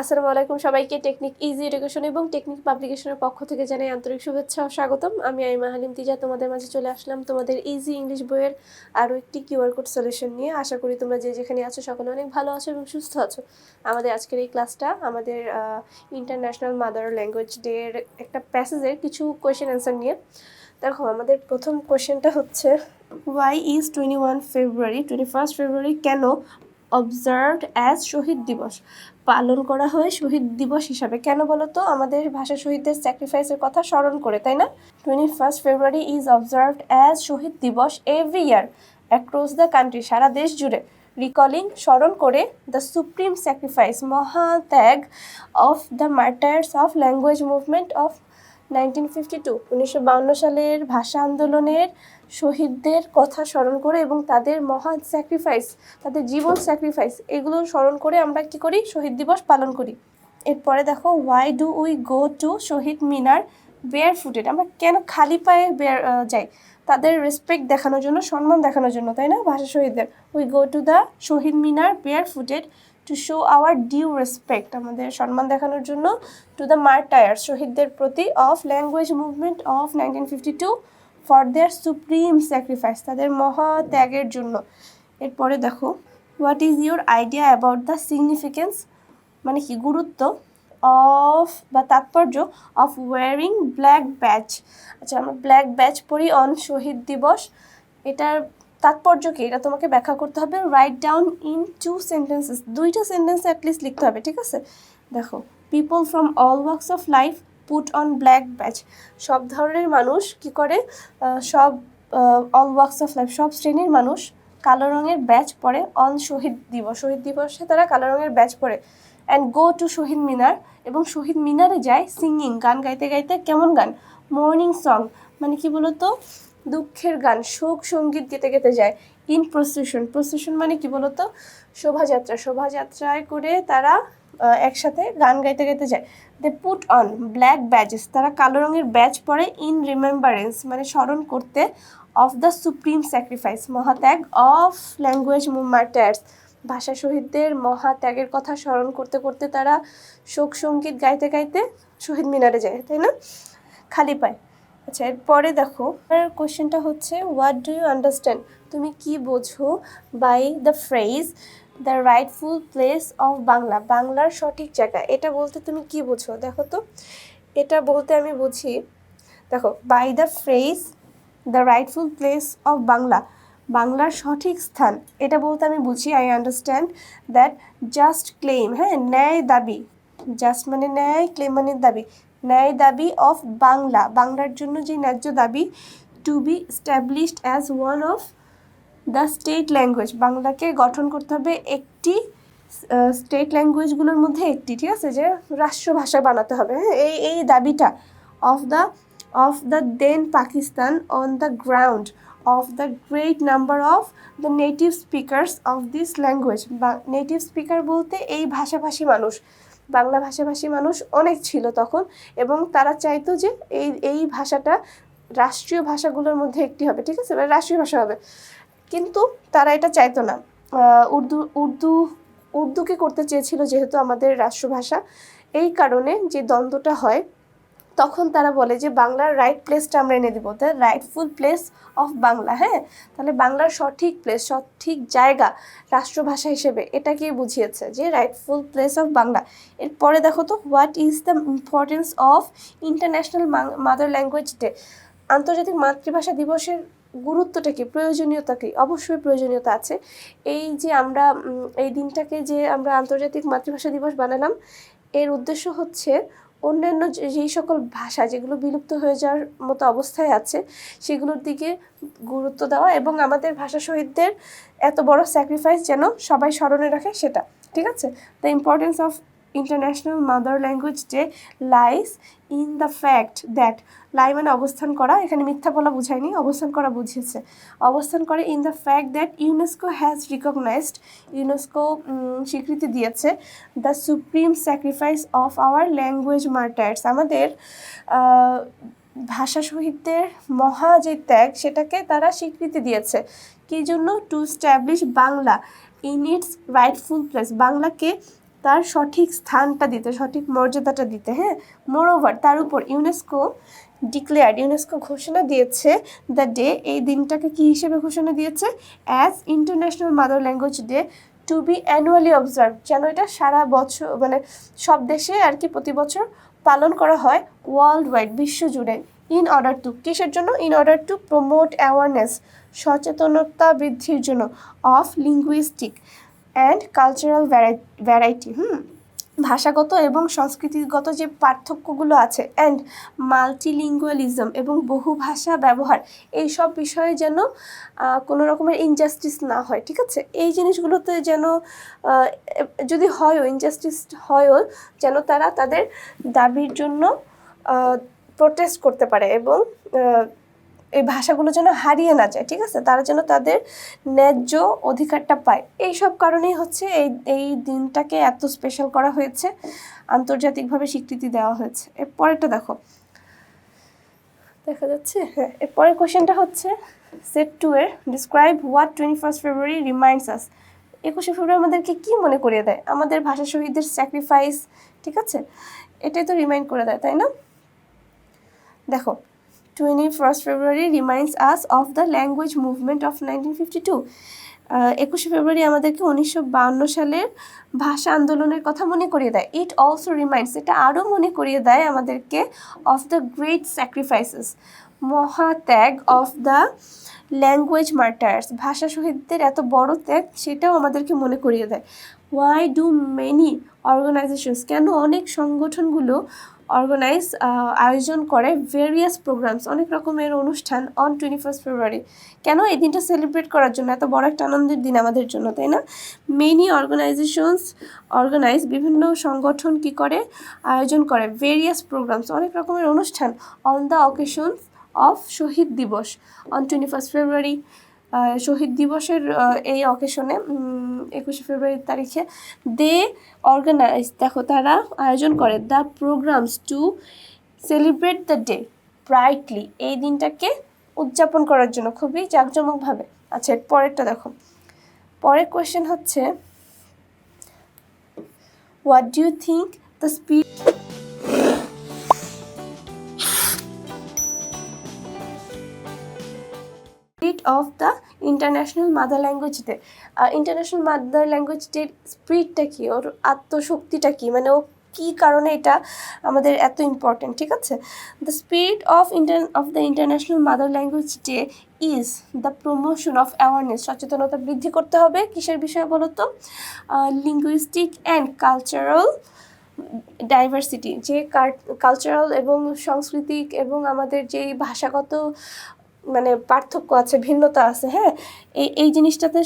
আসসালামু আলাইকুম সবাইকে। টেকনিক ইজি এডুকেশন এবং টেকনিক পাবলিকেশনের পক্ষ থেকে জানাই আন্তরিক শুভেচ্ছা ও স্বাগতম। আমি আইমা হালিম তিজা তোমাদের মাঝে চলে আসলাম তোমাদের ইজি ইংলিশ বইয়ের আরও একটি কিউআর কোড সলিউশন নিয়ে। আশা করি তোমরা যে যেখানে আছো সকলে অনেক ভালো আছো এবং সুস্থ আছো। আমাদের আজকের এই ক্লাসটা আমাদের ইন্টারন্যাশনাল মাদার ল্যাঙ্গুয়েজ ডে এর একটা প্যাসেজের কিছু কোয়েশ্চেন অ্যান্সার নিয়ে। দেখো, আমাদের প্রথম কোয়েশ্চেনটা হচ্ছে, ওয়াই ইজ 21 ফেব্রুয়ারি কেন অবজার্ভড অ্যাজ শহীদ দিবস, পালন করা হয় শহীদ দিবস হিসাবে? কেন বলো তো? আমাদের ভাষা শহীদদের স্যাক্রিফাইসের কথা স্মরণ করে, তাই না? 21 February is observed as Shaheed Dibas every year across the country, সারা দেশ জুড়ে। রিকলিং, স্মরণ করে, দ্য সুপ্রিম স্যাক্রিফাইস, মহাত্যাগ, of the martyrs of language movement of 1952, 1952 সালের ভাষা আন্দোলনের শহীদদের কথা স্মরণ করে এবং তাদের মহান স্যাক্রিফাইস, তাদের জীবন স্যাক্রিফাইস, এগুলো স্মরণ করে আমরা কী করি? শহীদ দিবস পালন করি। এরপরে দেখো, why do we go to Shahid Minar bare footed, আমরা কেন খালি পায়ে যাই? তাদের রেসপেক্ট দেখানোর জন্য, সম্মান দেখানোর জন্য, তাই না? ভাষা শহীদদের। We go to the Shahid Minar bare footed to show our due respect, আমাদের সম্মান দেখানোর জন্য, টু দ্য মার্টায়ার্স, শহীদদের প্রতি, of language movement of 1952, for their supreme sacrifice, তাদের মহা ত্যাগের জন্য। এরপরে দেখো, what is your idea about the significance, মানে কি, গুরুত্ব, অফ বা তাৎপর্য, অফ ওয়ারিং ব্ল্যাক ব্যাচ, আচ্ছা আমরা ব্ল্যাক ব্যাচ পরি অন শহীদ দিবস, এটার তাৎপর্য কি? এটা তোমাকে ব্যাখ্যা করতে হবে। রাইট ডাউন ইন 2 সেন্টেন্সেস, 2টা সেন্টেন্স অ্যাটলিস্ট লিখতে হবে, ঠিক আছে? দেখো, people from all works of life put on black batch, সব ধরনের মানুষ কি করে? সব অল ওয়ার্কস অফ লাইফ, সব শ্রেণীর মানুষ কালো রঙের ব্যাচ পরে অন শহীদ দিবস, শহীদ দিবসে তারা কালো রঙের ব্যাচ পরে। অ্যান্ড গো টু শহীদ মিনার, এবং শহীদ মিনারে যায় সিঙ্গিং, গান গাইতে গাইতে। কেমন গান? মর্নিং সং, মানে কি বলতো? দুঃখের গান, শোক সঙ্গীত গেতে গেতে যায়। ইন প্রসেশন, প্রসেশন মানে কি বলতো? শোভাযাত্রা, শোভাযাত্রায় করে তারা একসাথে গান গাইতে গাইতে যায়। They put on black badges, তারা কালো রঙের ব্যাচ পরে। ইন রিমেম্বারেন্স মানে স্মরণ করতে, অফ দ্য সুপ্রিম স্যাক্রিফাইস, মহাত্যাগ, অফ ল্যাঙ্গুয়েজ মার্টায়ার্স, ভাষা শহীদদের মহাত্যাগের কথা স্মরণ করতে করতে তারা শোক সঙ্গীত গাইতে গাইতে শহীদ মিনারে যায়, তাই না? খালি পায়। আচ্ছা, এরপরে দেখো, কোয়েশ্চেনটা হচ্ছে, হোয়াট ডু ইউ আন্ডারস্ট্যান্ড, তুমি কি বোঝো by the phrase the rightful place of Bangla, বাংলার সঠিক জায়গা, এটা বলতে তুমি কি বোঝো? দেখো তো, এটা বলতে আমি বুঝি, দেখো, by the phrase the rightful place of Bangla, বাংলার সঠিক স্থান, এটা বলতে আমি বুঝি, I understand that just claim, হ্যাঁ, ন্যায় দাবি, জাস্ট মানে ন্যায়, ক্লেম মানে দাবি, ন্যায় দাবি অফ বাংলা, বাংলার জন্য যে ন্যায্য দাবি, to be established as one of the state language, বাংলাকে গঠন করতে হবে একটি স্টেট ল্যাঙ্গুয়েজগুলোর মধ্যে একটি, ঠিক আছে, যে রাষ্ট্রভাষা বানাতে হবে, হ্যাঁ, এই দাবিটা, of the then Pakistan on the ground of the great number of the native speakers of this language, বা নেটিভ স্পিকার বলতে এই ভাষাভাষী মানুষ, বাংলা ভাষাভাষী মানুষ অনেক ছিল তখন, এবং তারা চাইতো যে এই ভাষাটা রাষ্ট্রীয় ভাষাগুলোর মধ্যে একটি হবে, ঠিক আছে, রাষ্ট্রীয় ভাষা হবে। কিন্তু তারা এটা চাইতো না, উর্দুকে করতে চেয়েছিল যেহেতু আমাদের রাষ্ট্রভাষা। এই কারণে যে দ্বন্দ্বটা হয়, তখন তারা বলে যে বাংলার রাইট প্লেসটা আমরা এনে দিব, the rightful place of Bangla, হ্যাঁ, তাহলে বাংলার সঠিক প্লেস, সঠিক জায়গা রাষ্ট্রভাষা হিসেবে, এটাকেই বুঝিয়েছে যে রাইটফুল প্লেস অফ বাংলা। এরপরে দেখো তো, what is the importance of international mother language day, আন্তর্জাতিক মাতৃভাষা দিবসের গুরুত্বটা কি, প্রয়োজনীয়তা কি? অবশ্যই প্রয়োজনীয়তা আছে। এই যে আমরা এই দিনটাকে যে আমরা আন্তর্জাতিক মাতৃভাষা দিবস বানালাম, এর উদ্দেশ্য হচ্ছে অন্যান্য যেই সকল ভাষা যেগুলো বিলুপ্ত হয়ে যাওয়ার মতো অবস্থায় আছে সেগুলোর দিকে গুরুত্ব দেওয়া, এবং আমাদের ভাষা শহীদদের এত বড় স্যাক্রিফাইস যেন সবাই স্মরণে রাখে, সেটা, ঠিক আছে? The importance of international mother language day lies in the fact that, lie মানে অবস্থান করা, এখানে মিথ্যা বলা বুঝায়নি, অবস্থান করা বুঝিয়েছে, অবস্থান করে, in the fact that UNESCO has recognised, UNESCO স্বীকৃতি দিয়েছে, the supreme sacrifice of our language martyrs, আমাদের ভাষা শহীদদের মহা যে ত্যাগ, সেটাকে তারা স্বীকৃতি দিয়েছে। কী জন্য? Two establish Bangla in it's rightful place, বাংলাকে তার সঠিক স্থানটা দিতে, সঠিক মর্যাদাটা দিতে। হ্যাঁ, মোরওভার তার উপর ইউনেস্কো ঘোষণা দিয়েছে দ্য ডে, এই দিনটাকে কি হিসেবে ঘোষণা দিয়েছে, as international mother language day to be annually observe, যেন এটা সারা বছর মানে সব দেশে আর কি প্রতি বছর পালন করা হয় ওয়ার্ল্ড ওয়াইড, বিশ্বজুড়ে। ইন অর্ডার টু, কিসের জন্য, in order to promote awareness, সচেতনতা বৃদ্ধির জন্য, of linguistic and cultural variety, ভাষাগত এবং সংস্কৃতিগত যে পার্থক্যগুলো আছে, অ্যান্ড মাল্টিলিঙ্গুয়ালিজম এবং বহু ভাষা ব্যবহার, এই সব বিষয়ে যেন কোনো রকমের ইনজাস্টিস না হয়। ঠিক আছে, এই জিনিসগুলোতে যেন যদি হয়ও ইনজাস্টিস হয়ও, যেন তারা তাদের দাবির জন্য প্রোটেস্ট করতে পারে এবং এই ভাষাগুলো যেন হারিয়ে না যায়। ঠিক আছে, তারা যেন তাদের ন্যায্য অধিকারটা পায়। এই সব কারণেই হচ্ছে এই দিনটাকে এত স্পেশাল করা হয়েছে, আন্তর্জাতিকভাবে স্বীকৃতি দেওয়া হয়েছে। এরপরেরটা দেখো, দেখা যাচ্ছে। হ্যাঁ, এরপরের কোশ্চেনটা হচ্ছে সেট 2 এর, describe what 21 February reminds us. 21শে ফেব্রুয়ারি আমাদেরকে কি মনে করিয়ে দেয়, আমাদের ভাষা শহীদদের স্যাক্রিফাইস। ঠিক আছে, এটাই তো রিমাইন্ড করে দেয়, তাই না? দেখো, 21 February reminds us of the language movement of 1952। 21শে ফেব্রুয়ারি আমাদেরকে 1952 সালের ভাষা আন্দোলনের কথা মনে করিয়ে দেয়। ইট অলসো রিমাইন্ডস, এটা আরও মনে করিয়ে দেয় আমাদেরকে, অফ দ্য গ্রেট স্যাক্রিফাইসেস, মহাত্যাগ, অফ দ্য ল্যাঙ্গুয়েজ মার্টায়ার্স, ভাষা শহীদদের এত বড় ত্যাগ, সেটাও আমাদেরকে মনে করিয়ে দেয়। ওয়াই ডু মেনি অর্গানাইজেশনস, কেন অনেক সংগঠনগুলো আয়োজন করে ভেরিয়াস প্রোগ্রামস, অনেক রকমের অনুষ্ঠান অন 21 ফেব্রুয়ারি, কেন এই দিনটা সেলিব্রেট করার জন্য, এত বড় একটা আনন্দের দিন আমাদের জন্য, তাই না? মেনি অর্গানাইজ, বিভিন্ন সংগঠন কি করে, আয়োজন করে ভেরিয়াস প্রোগ্রামস, অনেক রকমের অনুষ্ঠান, অন দ্য অকেশনস অফ শহীদ দিবস, অন 21 ফেব্রুয়ারি, শহীদ দিবসের এই অকেশনে 21শে ফেব্রুয়ারি তারিখে, দে অর্গানাইজ, দেখো তারা আয়োজন করে, the programs to celebrate the day brightly, এই দিনটাকে উদযাপন করার জন্য খুবই জাঁকজমকভাবে। আচ্ছা, পরেরটা দেখো, পরের কোয়েশ্চেন হচ্ছে what do you think the speed of the international mother language day. International mother language ডের স্পিরিটটা কী, ওর আত্মশক্তিটা কী, মানে ও কী কারণে এটা আমাদের এত ইম্পর্টেন্ট। ঠিক আছে, the spirit of the international mother language day is the promotion of awareness, সচেতনতা বৃদ্ধি করতে হবে কিসের বিষয়ে বলো তো, লিঙ্গুইস্টিক অ্যান্ড কালচারাল ডাইভার্সিটি, যে কালচারাল এবং সাংস্কৃতিক এবং আমাদের যেই ভাষাগত মানে পার্থক্য আছে, ভিন্নতা আছে, হ্যাঁ, এই জিনিসটাতে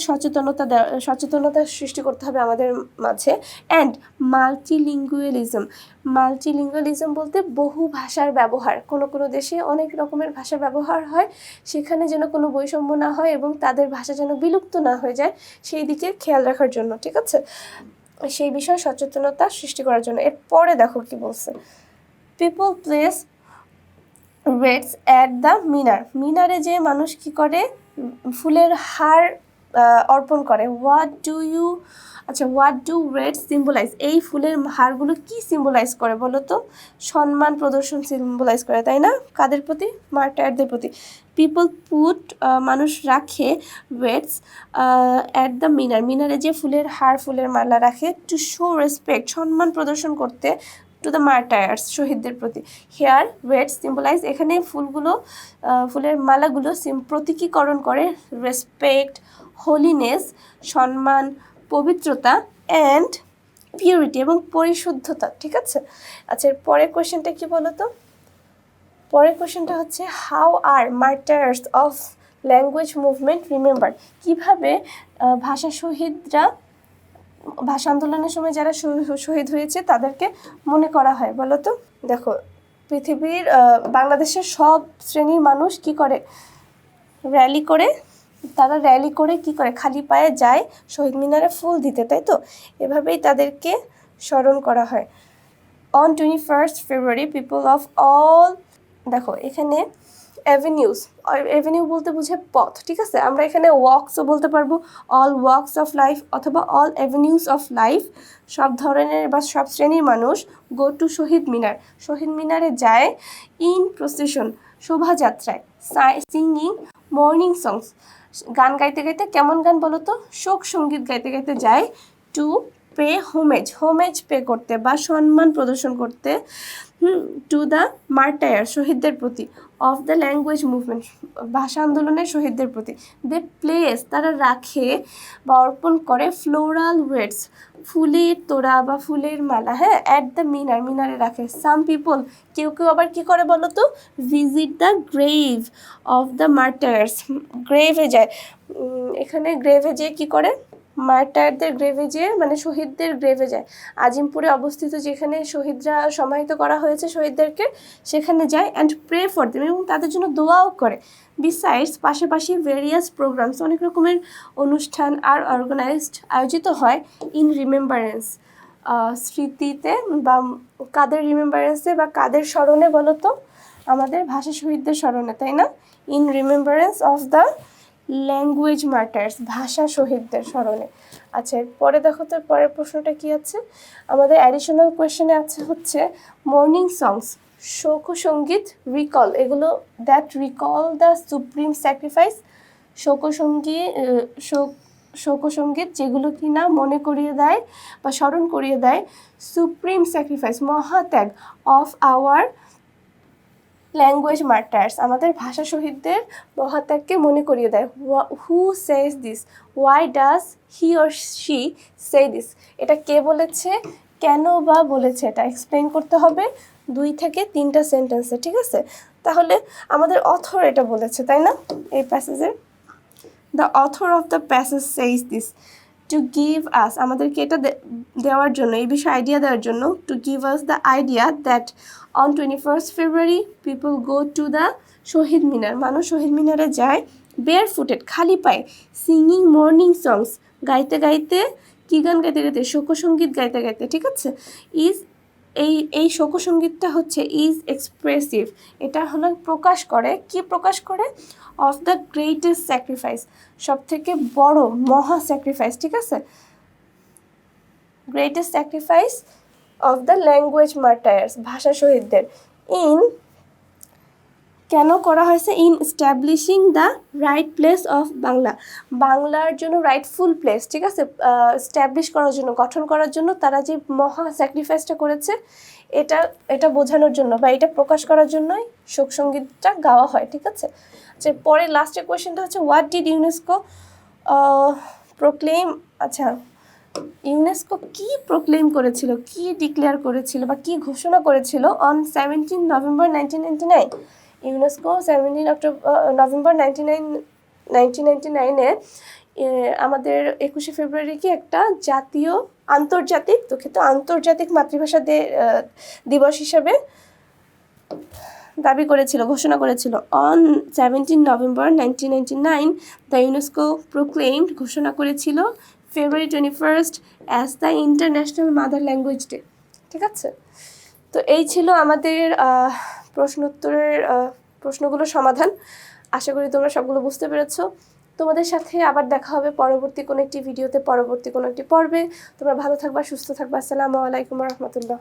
সচেতনতা সৃষ্টি করতে হবে আমাদের মাঝে। অ্যান্ড মাল্টিলিঙ্গুয়ালিজম বলতে বহু ভাষার ব্যবহার, কোনো দেশে অনেক রকমের ভাষা ব্যবহার হয়, সেখানে যেন কোনো বৈষম্য না হয় এবং তাদের ভাষা যেন বিলুপ্ত না হয়ে যায়, সেই দিকে খেয়াল রাখার জন্য। ঠিক আছে, সেই বিষয়ে সচেতনতা সৃষ্টি করার জন্য। এরপরে দেখো কি বলছে, people place raids at the মিনারে যে মানুষ কি করে, ফুলের হার অর্পণ করে। হোয়াট ডু রেড সিম্বলাইজ, এই ফুলের হারগুলো কি সিম্বলাইজ করে বলো তো, সম্মান প্রদর্শন সিম্বলাইজ করে, তাই না? কাদের প্রতি, মার্টায়ারদের প্রতি। পিপল পুট, মানুষ রাখে রেডস অ্যাট দ্য মিনারে যে ফুলের হার, ফুলের মালা রাখে, টু শো রেসপেক্ট, সম্মান প্রদর্শন করতে, টু দ্য মার্টায়ার্স, শহীদদের প্রতি। হেয়ার রেডস সিম্বলাইজ, এখানে ফুলের মালাগুলো প্রতীকীকরণ করে রেসপেক্ট, হোলিনেস, সম্মান, পবিত্রতা, অ্যান্ড পিউরিটি এবং পরিশুদ্ধতা। ঠিক আছে, আচ্ছা, এর পরের কোয়েশ্চেনটা কি বলো তো, পরের কোয়েশ্চেনটা হচ্ছে how are মার্টায়ার্স of language movement remember, কীভাবে ভাষা শহীদরা, ভাষা আন্দোলনের সময় যারা শহীদ হয়েছে তাদেরকে মনে করা হয় বলো তো। দেখো, পৃথিবীর বাংলাদেশের সব শ্রেণীর মানুষ কি করে, তারা র্যালি করে কি করে, খালি পায়ে যায় শহীদ মিনারে ফুল দিতে, তাই তো? এভাবেই তাদেরকে স্মরণ করা হয়। On 21 February people of all, দেখো এখানে অ্যাভিনিউস, অ্যাভিনিউ বলতে বোঝায় পথ, ঠিক আছে। আমরা এখানে ওয়াকসও বলতে পারবো, অল ওয়াকস অফ লাইফ অথবা অল অ্যাভিনিউস অফ লাইফ, সব ধরনের বা সব শ্রেণীর মানুষ গো টু শহীদ মিনার, শহীদ মিনারে যায়, ইন প্রসেশন শোভাযাত্রায়, সিঙ্গিং মর্নিং সংস গান গাইতে গাইতে, কেমন গান বলো তো, শোক সঙ্গীত গাইতে গাইতে যায়, to pay homage, homage pay করতে বা সম্মান প্রদর্শন করতে, টু দ্য মার্টায়ার শহীদদের প্রতি, অফ দ্য ল্যাঙ্গুয়েজ মুভমেন্ট ভাষা আন্দোলনের শহীদদের প্রতি, দে প্লেস তারা রাখে বা অর্পণ করে, ফ্লোরাল ওয়েটস ফুলের তোড়া বা ফুলের মালা, হ্যাঁ, অ্যাট দ্য মিনার মিনারে রাখে। সাম পিপল কেউ কেউ আবার কী করে বলো তো, visit the grave of the martyrs, গ্রেভে যায়, এখানে গ্রেভে যেয়ে কী করে, মার্টারদের গ্রেভে যেয়ে মানে শহীদদের গ্রেভে যায়, আজিমপুরে অবস্থিত যেখানে শহীদরা সমাহিত করা হয়েছে শহীদদেরকে, সেখানে যায়, অ্যান্ড প্রে ফর দেম এবং তাদের জন্য দোয়াও করে। বিসাইডস পাশাপাশি ভেরিয়াস প্রোগ্রামস অনেক রকমের অনুষ্ঠান আর অর্গানাইজড আয়োজিত হয়, ইন রিমেম্বারেন্স স্মৃতিতে বা কাদের রিমেম্বারেন্সে বা কাদের স্মরণে বলো তো, আমাদের ভাষা শহীদদের স্মরণে, তাই না, in remembrance of the language martyrs ভাষা শহীদদের স্মরণে। আচ্ছা পরে দেখো তো পরের প্রশ্নটা কি আছে আমাদের, অ্যাডিশনাল কোয়েশ্চেনে আছে হচ্ছে মর্নিং সংস শোকসঙ্গীত, রিকল এগুলো, that recall the supreme sacrifice, শোকসঙ্গীত যেগুলো কি না মনে করিয়ে দেয় বা স্মরণ করিয়ে দেয়, সুপ্রিম স্যাক্রিফাইস মহাত্যাগ, অফ আওয়ার ল্যাঙ্গুয়েজ মার্টার্স আমাদের ভাষা শহীদদের মহাত্যাগকে মনে করিয়ে দেয়। Who says this, why does he or she say this, এটা কে বলেছে, কেন বা বলেছে, এটা এক্সপ্লেন করতে হবে 2 থেকে 3টা সেন্টেন্সে, ঠিক আছে। তাহলে আমাদের অথর এটা বলেছে, তাই না, এই প্যাসেজের, the author of the passage says this, to give us আমাদেরকে এটা দেওয়ার জন্য, এই বিষয়ে আইডিয়া দেওয়ার জন্য, to give us the idea that on 21st February people go to the শহীদ মিনার, মানুষ শহীদ মিনারে যায়, বেয়ার ফুটেড খালি পায়ে, সিঙ্গিং মর্নিং সংস গাইতে গাইতে, কী গান গাইতে গাইতে, শোকসঙ্গীত গাইতে গাইতে, ঠিক আছে। ইজ এই শোকসঙ্গীতটা হচ্ছে ইজ এক্সপ্রেসিভ, এটা হলো প্রকাশ করে, কি প্রকাশ করে, অফ দ্য গ্রেটেস্ট স্যাক্রিফাইস সব থেকে বড় মহা স্যাক্রিফাইস, ঠিক আছে, greatest sacrifice of the language martyrs ভাষা শহীদদের, ইন কেন করা হয়েছে, in establishing the right place of Bangla, বাংলার জন্য রাইটফুল প্লেস, ঠিক আছে, এস্টাবলিশ করার জন্য, গঠন করার জন্য তারা যে মহা স্যাক্রিফাইসটা করেছে, এটা বোঝানোর জন্য বা এটা প্রকাশ করার জন্যই শোকসঙ্গীতটা গাওয়া হয়, ঠিক আছে। যে পরে লাস্টের কোয়েশ্চেনটা হচ্ছে, হোয়াট ডিড ইউনেস্কো প্রোক্লেম, আচ্ছা ইউনেস্কো কি প্রোক্লেম করেছিল, কি ডিক্লেয়ার করেছিল বা কি ঘোষণা করেছিল অন 17 নভেম্বর 1999, ইউনেস্কো 17 নভেম্বর 1999-এ আমাদের 21শে ফেব্রুয়ারিকে একটা আন্তর্জাতিক মাতৃভাষা দিবস হিসাবে দাবি করেছিল, ঘোষণা করেছিল। অন 17 নভেম্বর 1999 দ্য ইউনেস্কো প্রোক্লেইমড ঘোষণা করেছিল February 21st as the international mother language day, ঠিক আছে। তো এই ছিল আমাদের প্রশ্নোত্তরের প্রশ্নগুলোর সমাধান। আশা করি তোমরা সবগুলো বুঝতে পেরেছো। তোমাদের সাথে আবার দেখা হবে পরবর্তী কোনো একটি ভিডিওতে, পরবর্তী কোনো একটি পর্বে। তোমরা ভালো থাকবা, সুস্থ থাকবা। আসসালামু আলাইকুম ওয়া রাহমাতুল্লাহ।